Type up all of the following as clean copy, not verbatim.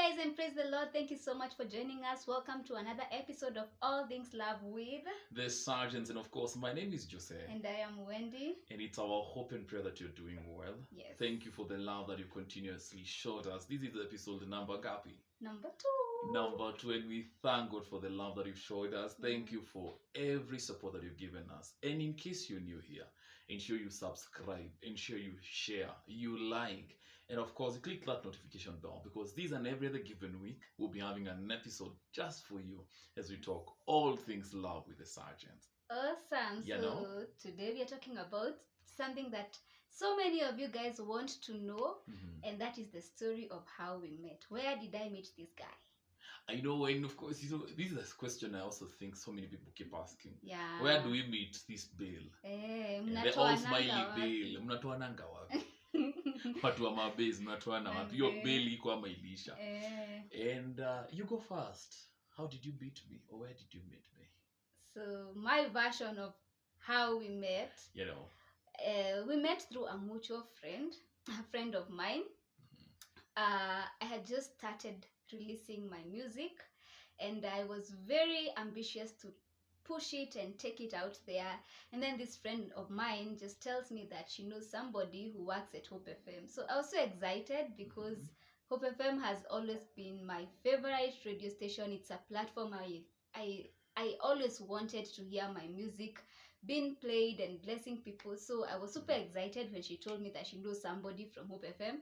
guys, and praise the Lord. Thank you so much for joining us. Welcome to another episode of All Things Love with the Sergeants, and of course, my name is Jose. And I am Wendy. And it's our hope and prayer that you're doing well. Yes. Thank you for the love that you continuously showed us. This is episode number Gapi. Number 2, and we thank God for the love that you've showed us. Thank you for every support that you've given us. And in case you're new here, ensure you subscribe, ensure you share, you like, and of course, click that notification bell, because this and every other given week, we'll be having an episode just for you as we talk all things love with the Sergeant. Awesome. Today we are talking about something that so many of you guys want to know, and that is the story of how we met. Where did I meet this guy? I know, and of course, this is a question I also think so many people keep asking. Yeah. Where do we meet this Bill? The all smiley Bill. Mnatoananga wapi? Watu wa mabase mnatoana wapi? Hiyo Bill iko ama ilisha. And you go first. How did you meet me, or where did you meet me? So my version of how we met. We met through a mutual friend, a friend of mine. I had just started releasing my music, and I was very ambitious to push it and take it out there. And then this friend of mine just tells me that she knows somebody who works at Hope FM. So I was so excited because Hope FM has always been my favorite radio station. It's a platform I always wanted to hear my music being played and blessing people. So I was super excited when she told me that she knows somebody from Hope FM.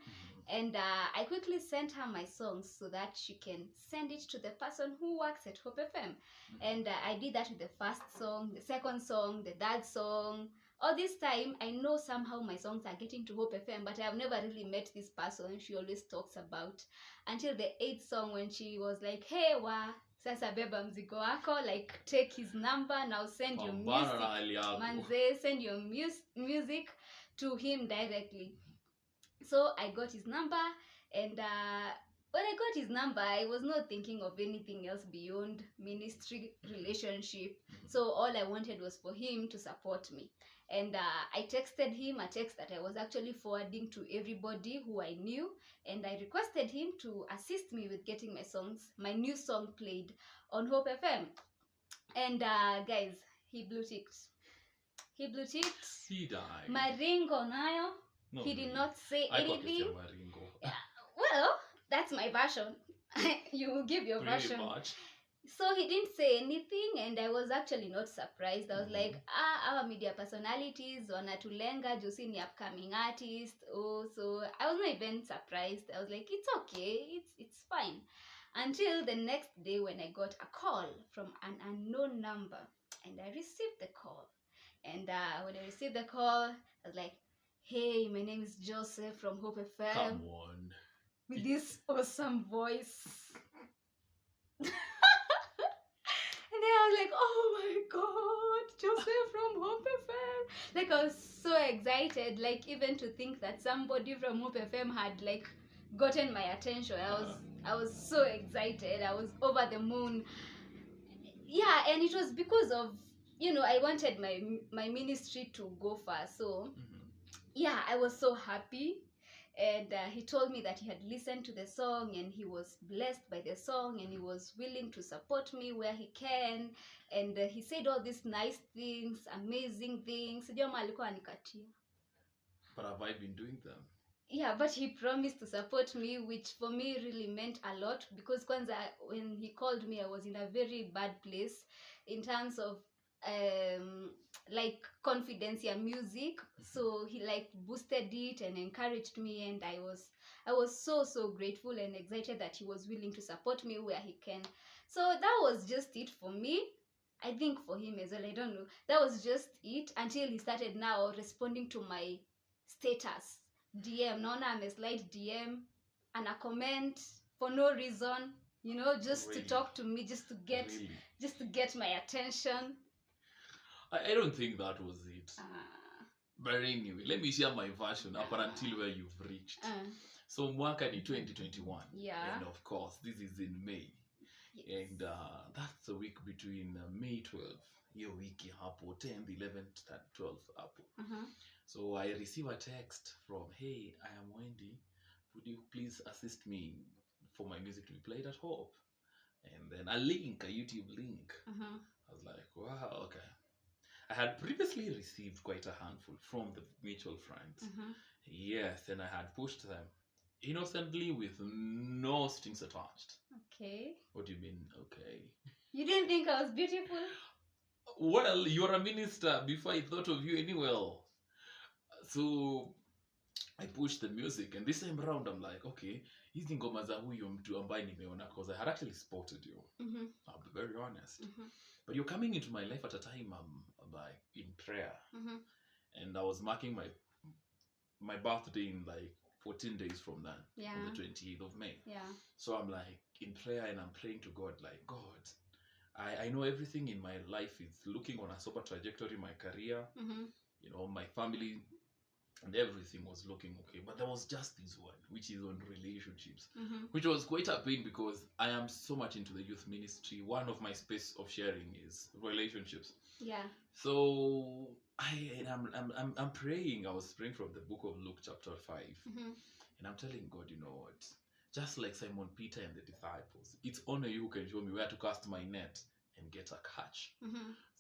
And I quickly sent her my songs so that she can send it to the person who works at Hope FM. And I did that with the first song, the second song, the third song. All this time, I know somehow my songs are getting to Hope FM, but I have never really met this person she always talks about, until the 8th song, when she was like, hey, sasa beba mzigo wako, like take his number, now send your music, manze, send your music to him directly. So I got his number, and when I got his number, I was not thinking of anything else beyond ministry relationship. So all I wanted was for him to support me. And I texted him a text that I was actually forwarding to everybody who I knew, and I requested him to assist me with getting my new song played on Hope FM. And guys, he blue ticked. He died. Maringo nayo. No, he did not say anything. Yeah. Well, that's my version. You will give your version. Much. So he didn't say anything, and I was actually not surprised. I was like, our media personalities wanatulenga juu si ni upcoming artist. So I was not even surprised. I was like, it's okay, it's fine. Until the next day, when I got a call from an unknown number, and I received the call. And when I received the call, I was like, hey, my name is Joseph from Hope FM. Come on. With this awesome voice. And then I was like, oh my God, Joseph from Hope FM. Like, I was so excited, like, even to think that somebody from Hope FM had, like, gotten my attention. I was so excited. I was over the moon. Yeah, and it was because of, I wanted my ministry to go far. So, yeah, I was so happy. And he told me that he had listened to the song and he was blessed by the song and he was willing to support me where he can. And he said all these nice things, amazing things. But have I been doing them? Yeah, but he promised to support me, which for me really meant a lot, because kwanza, when he called me, I was in a very bad place in terms of like confidence in music. So he like boosted it and encouraged me, and I was so grateful and excited that he was willing to support me where he can. So that was just it for me. I think for him as well, I don't know, that was just it, until he started now responding to my status DM. Naona ameslide DM and a comment for no reason, just really? To talk to me, just to get my attention. I don't think that was it. But anyway, let me share my version up until where you've reached. So mwaka ni 2021. Yeah. And of course, this is in May. Yes. And that's the week between May 12th. Hiyo wiki hapo 10th, 11th, 12th hapo. So I receive a text from, hey, I am Wendy. Would you please assist me for my music to be played at Hope. And then a YouTube link. I was like, wow, okay. I had previously received quite a handful from the mutual friends. Yes, and I had pushed them innocently with no strings attached. Okay. What do you mean, okay? You didn't think I was beautiful? Well, you're a minister before I thought of you anyway. So I pushed the music, and this time around I'm like, okay, hizi ngoma za huyo mtu ambaye nimeona, because I had actually spotted you. I'll be very honest. But you're coming into my life at a time I'm like in prayer. And I was marking my birthday in like 14 days from then, on the 28th of May. So I'm like in prayer, and I'm praying to God, like, God, I know everything in my life is looking on a sober trajectory, my career, you know, my family, and everything was looking okay. But there was just this one, which is on relationships, which was quite a pain, because I am so much into the youth ministry. One of my space of sharing is relationships. So I'm praying. I was praying from the book of Luke chapter 5. And I'm telling God, you know what? Just like Simon Peter and the disciples, it's only you who can show me where to cast my net and get a catch.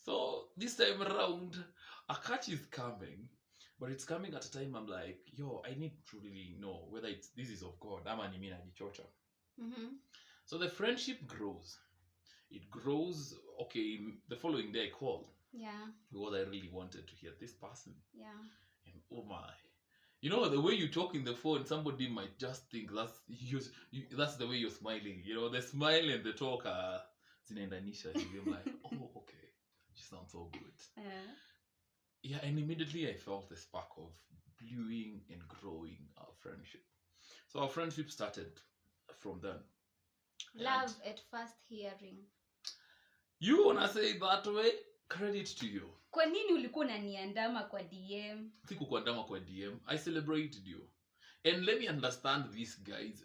So this time around, a catch is coming. But it's coming at a time I'm like, yo, I need to really know whether this is of God. So the friendship grows. It grows. Okay, the following day I called. Because I really wanted to hear this person. And oh my. You know, the way you talk in the phone, somebody might just think that's the way you're smiling. You know, the smile and the talk are zinaendanisha. I'm like, oh, okay. She sounds so good. Yeah, and immediately I felt the spark of brewing and growing our friendship. So our friendship started from then. Love at first hearing. You wanna say it that way? Credit to you. Kwa nini ulikuwa unaniandama kwa DM? Sikukuandama kwa DM. I celebrated you. And let me understand this, guys.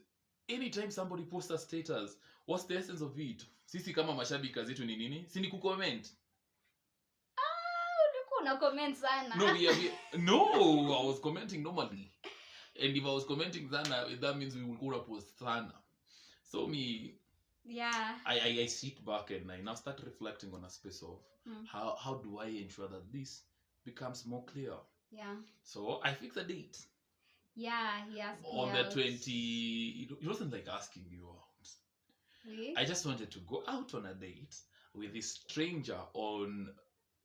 Anytime somebody posts a status, what's the essence of it? Sisi kama mashabiki zetu ni nini? Si ni kucomment. Una comment sana. No, I was commenting normally. And if I was commenting sana, that means we will post sana. So I sit back and I now start reflecting on a space of how do I ensure that this becomes more clear. So I fixed a date. He asked me on out. The 20, it wasn't like asking you out. Really? I just wanted to go out on a date with this stranger on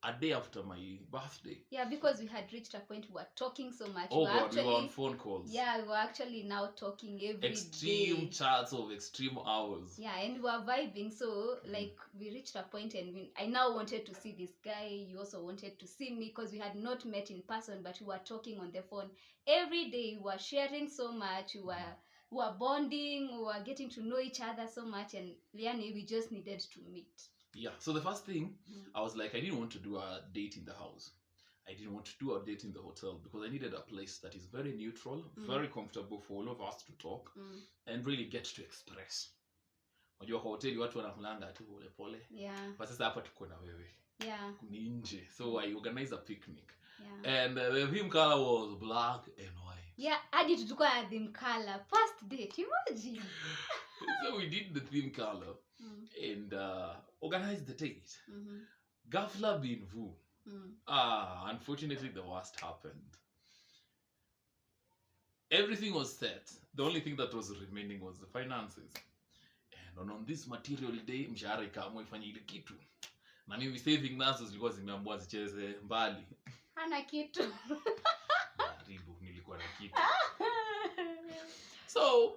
a day after my birthday. Because we had reached a point we were talking so much. We were on phone calls. We were actually now talking every extreme day. chats of extreme hours. And we were vibing. So like we reached a point, and I now wanted to see this guy. You also wanted to see me, because we had not met in person, but we were talking on the phone every day. We were sharing so much. We were bonding. We were getting to know each other so much, and Liani, we just needed to meet. So the first thing, I was like, I didn't want to do a date in the house. I didn't want to do a date in the hotel, because I needed a place that is very neutral, very comfortable for all of us to talk and really get to express. Unajua kwa hoteli watu wanakulanga tu pole pole. But sasa hapa tuko na wewe. Ni nje. So I organized a picnic. And the theme color was black and white. Hadi tulikuwa na theme color. First date, imagine. So we did the theme color and organized the date. Ghafla bin vu. Unfortunately the worst happened. Everything was set. The only thing that was remaining was the finances. And on this material day, mshahara ikaamua ifanye ile kitu. Na mimi saving nazo zilikuwa zimeamua zicheze mbali. Hana kitu. Karibu nilikuwa na kitu. So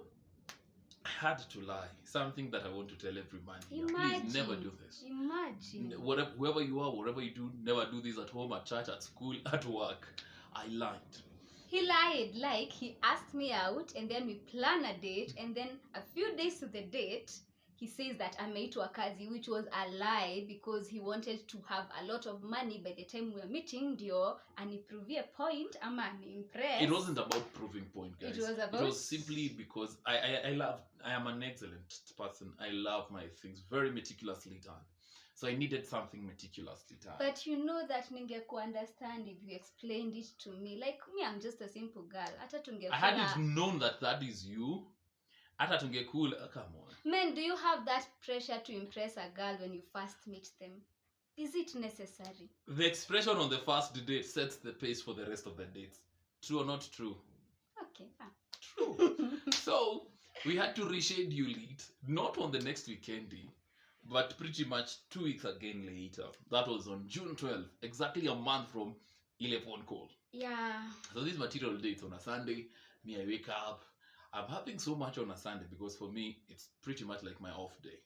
I had to lie. Something that I want to tell every man here. Please never do this. Imagine. Whoever you are, whatever you do, never do this at home, at church, at school, at work. I lied. He lied. Like, he asked me out, and then we plan a date, and then a few days to the date, he says that ameitwa kazi, which was a lie, because he wanted to have a lot of money by the time we were meeting. Ndio aniprove point ama impress. It wasn't about proving point, guys. It was simply because I am an excellent person. I love my things very meticulously done. So I needed something meticulously done. But you know that ningeku understand if you explained it to me. Like me, I'm just a simple girl. I hadn't known that is you. Hata tungekula, come on. Men, do you have that pressure to impress a girl when you first meet them? Is it necessary? The expression on the first date sets the pace for the rest of the dates. True or not true? Okay. True. So, we had to reschedule it, not on the next weekend, but pretty much 2 weeks again later. That was on June 12th, exactly a month from ile phone call. Yeah. So these material dates on a Sunday, me, I wake up. I'm having so much on a Sunday because for me, it's pretty much like my off day.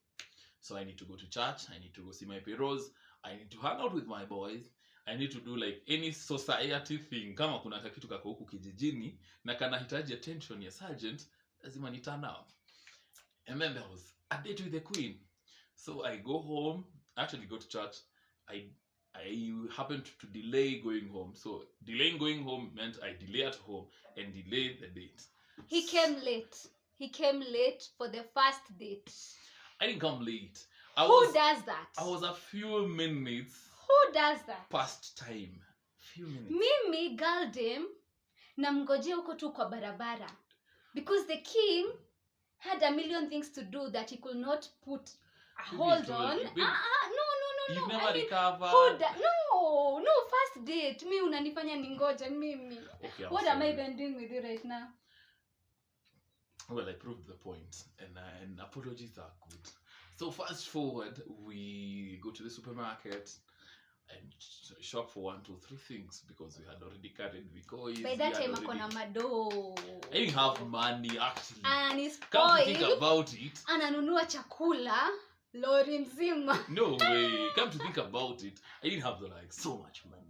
So I need to go to church, I need to go see my peros, I need to hang out with my boys, I need to do like any society thing. Kama kuna kakitu kako huku kijijini, na kanahitaji attention ya sergeant, lazima ni turn up. And then there was a date with the queen. So I go home, actually go to church. I happened to delay going home. So delaying going home meant I delay at home and delay the date. He came late. He came late for the first date. I didn't come late. Who does that? I was a few minutes. Who does that? Past time. Few minutes. Mimi, girl dem, namngojea huko tu kwa barabara. Because the king had a million things to do that he could not put a hold on. No. You've never recovered. No, first date. Mi unanifanya ningoje mimi. Okay, what am I even doing with you right now? Well, I proved the point, and apologies are good. So fast forward, we go to the supermarket and shop for 1, 2, 3 things because we had already carried because by that time akona mado. I didn't have money actually. And he's come to think about it. Ananunua chakula lori mzima. No way. Come to think about it, I didn't have so much money.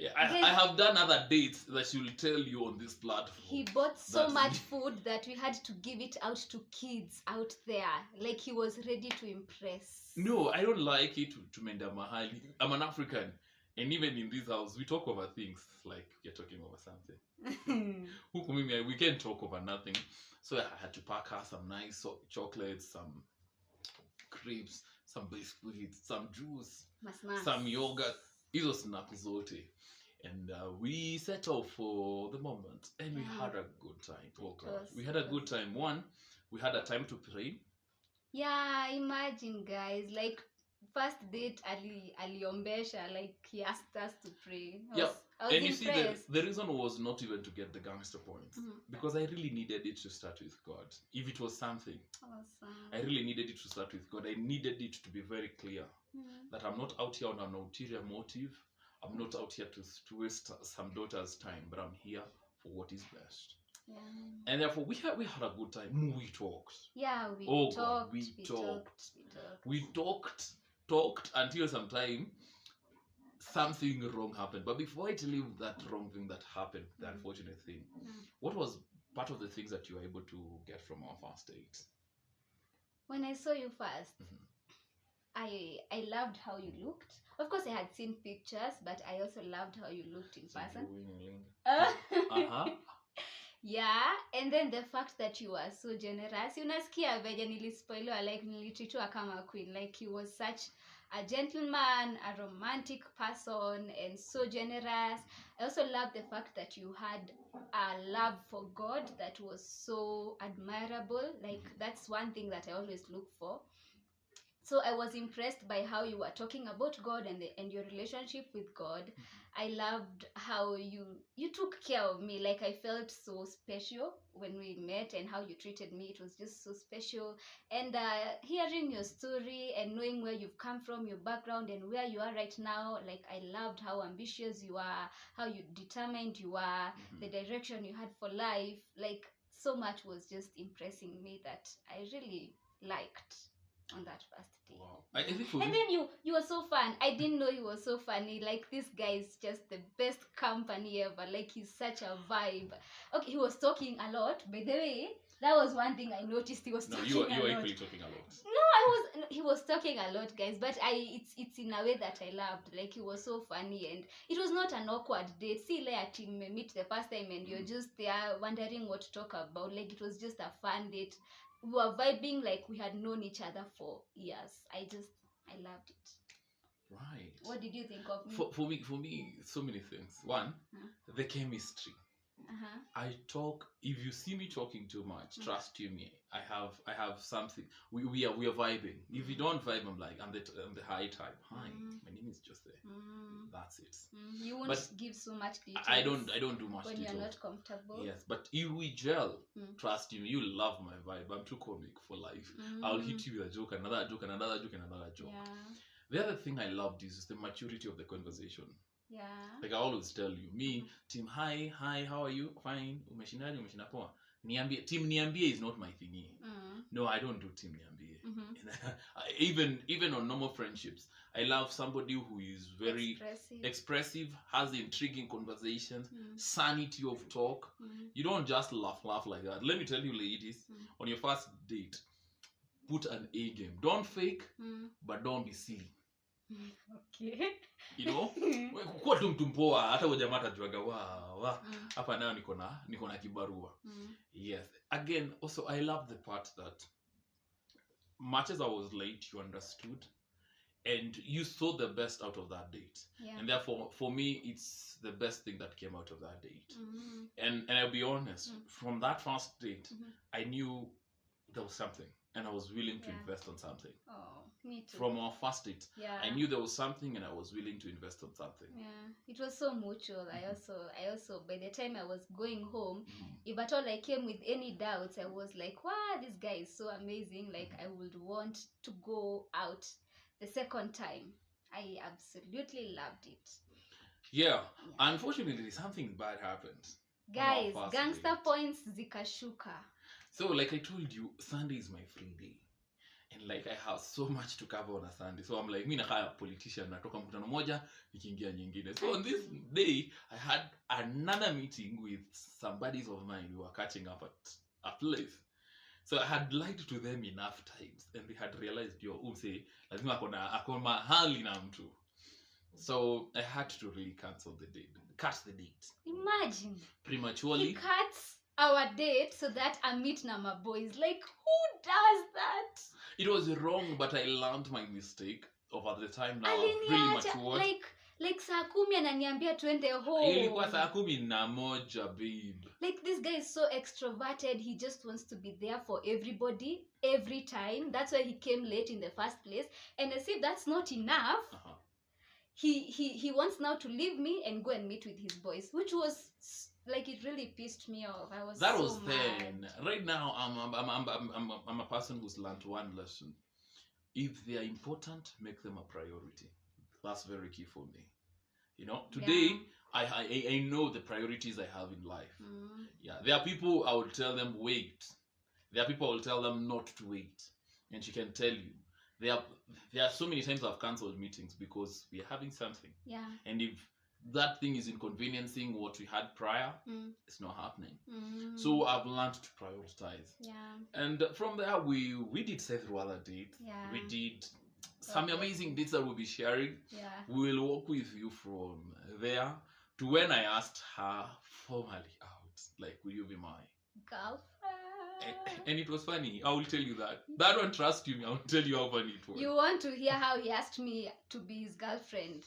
Yeah, I have done other dates that she will tell you on this platform. He bought so much food that we had to give it out to kids out there. Like he was ready to impress. No, I don't like it to menda mahali. I'm an African. And even in this house, we talk over things like you're talking over something. We can't talk over nothing. So I had to pack her some nice chocolates, some crepes, some biscuits, some juice, some yogurt. Hizo snack zote. And we set off for the moment. And we had a good time. Oh God. We had a good time. One, we had a time to pray. Yeah, imagine guys. Like first date aliombesha, like he asked us to pray. I was and you impressed. see the reason was not even to get the gangster points. Because I really needed it to start with God. If it was something, awesome. I really needed it to start with God. I needed it to be very clear that I'm not out here on an ulterior motive. I'm not out here to waste some daughter's time, but I'm here for what is best. Yeah. And therefore, we had a good time. We talked. Yeah, we talked until sometime something wrong happened. But before I tell you that wrong thing that happened, the unfortunate thing, what was part of the things that you were able to get from our first date? When I saw you first, I loved how you looked. Of course, I had seen pictures, but I also loved how you looked in person. Yeah, and then the fact that you were so generous. Unasikia venye nilispoiliwa, like nilitreatwa kama queen. Like he was such a gentleman, a romantic person, and so generous. I also loved the fact that you had a love for God that was so admirable. Like that's one thing that I always look for. So I was impressed by how you were talking about God and your relationship with God. I loved how you took care of me. Like I felt so special when we met, and how you treated me. It was just so special. And hearing your story and knowing where you've come from, your background, and where you are right now, like I loved how ambitious you are, how you determined you are, the direction you had for life. Like so much was just impressing me that I really liked on that first day. Wow. And then you were so fun. I didn't know you were so funny. Like this guy is just the best company ever. Like he's such a vibe. Okay, he was talking a lot. By the way, that was one thing I noticed. He was talking a lot. You were equally talking a lot. No, he was talking a lot, guys. But it's in a way that I loved. Like he was so funny, and it was not an awkward date. See, like team meet the first time, and you're just there wondering what to talk about. Like it was just a fun date. We were vibing like we had known each other for years. I loved it. Right. What did you think of me? For me, so many things. One, the chemistry. I talk. If you see me talking too much, trust you me. I have something. We are vibing. If you don't vibe, I'm like I'm the high type. Hi, my name is just there. That's it. You won't give so much details. I don't do much when details. You're not comfortable. Yes, but if we gel, trust you, you love my vibe. I'm too comic for life. I'll hit you with a joke, another joke, another joke, another joke. Yeah. The other thing I loved is the maturity of the conversation. Yeah. Like I always tell you, me, team, hi, how are you? Fine. Umeshinda poa. Niambie, team niambie is not my thingy. No, I don't do team niambie. Even on normal friendships, I love somebody who is very expressive, has intriguing conversations, sanity of talk. You don't just laugh like that. Let me tell you, ladies, on your first date, put an A game. Don't fake, but don't be silly. Okay. You know, kuwa tu mtu mpoa hata wewe jamaa atajuaga hapa nayo niko na kibarua. Yes. Again, also I love the part that much as I was late, you understood and you saw the best out of that date. Yeah. And therefore for me it's the best thing that came out of that date. And I'll be honest, from that first date, I knew there was something and I was willing to invest on something. Oh, me too. From our first date, I knew there was something and I was willing to invest on something. Yeah, it was so mutual. I also by the time I was going home, if at all I came with any doubts, I was like, wow, this guy is so amazing. Like I would want to go out the second time. I absolutely loved it. Yeah. Unfortunately, something bad happened. Guys, gangster points zikashuka. So like I told you, Sunday is my free day. And like I have so much to cover on a Sunday. So I'm like, mimi nakaa politician, natoka mkutano moja, nikiingia nyingine. So on this day, I had another meeting with some buddies of mine who were catching up at a place. So I had lied to them enough times and they had realized, lazima ako mahali na mtu. So I had to really cancel the date. Cut the date. Imagine. Prematurely. He cuts our date so that I meet my boys. Like, who does that? It was wrong, but I learned my mistake over the time now. Really matured. Like saa 10 ananiambia twende home. Ilikuwa saa 11 babe. Like this guy is so extroverted. He just wants to be there for everybody every time. That's why he came late in the first place. And as if that's not enough, he wants now to leave me and go and meet with his boys, which was like it really pissed me off. I was that so was mad. Then. Right now, I'm a person who's learned one lesson. If they are important, make them a priority. That's very key for me. You know, today I know the priorities I have in life. Yeah, there are people I will tell them wait. There are people I will tell them not to wait, and she can tell you. There are so many times I've cancelled meetings because we are having something. Yeah. And if that thing is inconveniencing what we had prior, it's not happening. So I've learned to prioritize. Yeah. And from there, we did several other dates. Yeah. We did some amazing dates that we'll be sharing. Yeah. We will walk with you from there to when I asked her formally out, like, will you be my girlfriend? And it was funny. I will tell you that. That one, trust you me. I will tell you how funny it was. You want to hear how he asked me to be his girlfriend?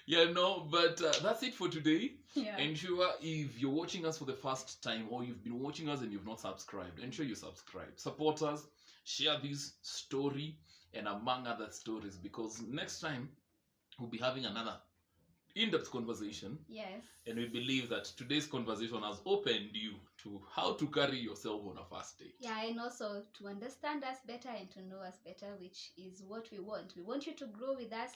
Yeah, no, but that's it for today. Yeah. Ensure if you're watching us for the first time or you've been watching us and you've not subscribed, ensure you subscribe. Support us. Share this story and among other stories, because next time we'll be having another in-depth conversation. Yes. And we believe that today's conversation has opened you to how to carry yourself on a first date. Yeah, and also to understand us better and to know us better, which is what we want. We want you to grow with us,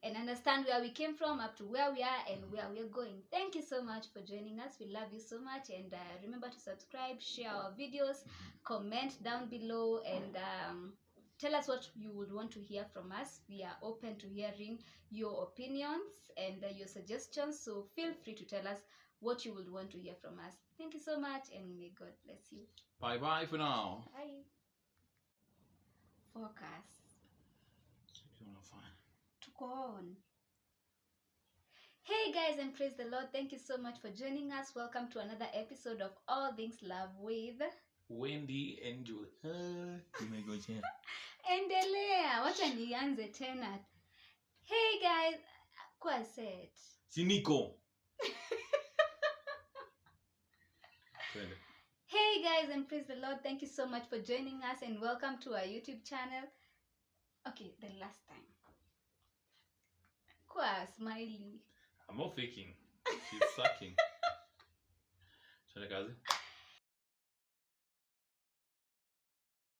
and understand where we came from up to where we are and where we're going. Thank you so much for joining us. We love you so much. And remember to subscribe, share our videos, comment down below, and tell us what you would want to hear from us. We are open to hearing your opinions and your suggestions. So feel free to tell us what you would want to hear from us. Thank you so much, and may God bless you. Bye-bye for now. Bye. Focus. Tuko on. Hey guys, and praise the Lord. Thank you so much for joining us. Welcome to another episode of All Things Love with Wendy and Julie. Endelea, wacha nianze tena. Hey guys, kwa set. Siniko. Hey guys, and praise the Lord. Thank you so much for joining us and welcome to our YouTube channel. Okay, the last time. Kwa smiley. I'm not faking. She's sucking. Twende kazi.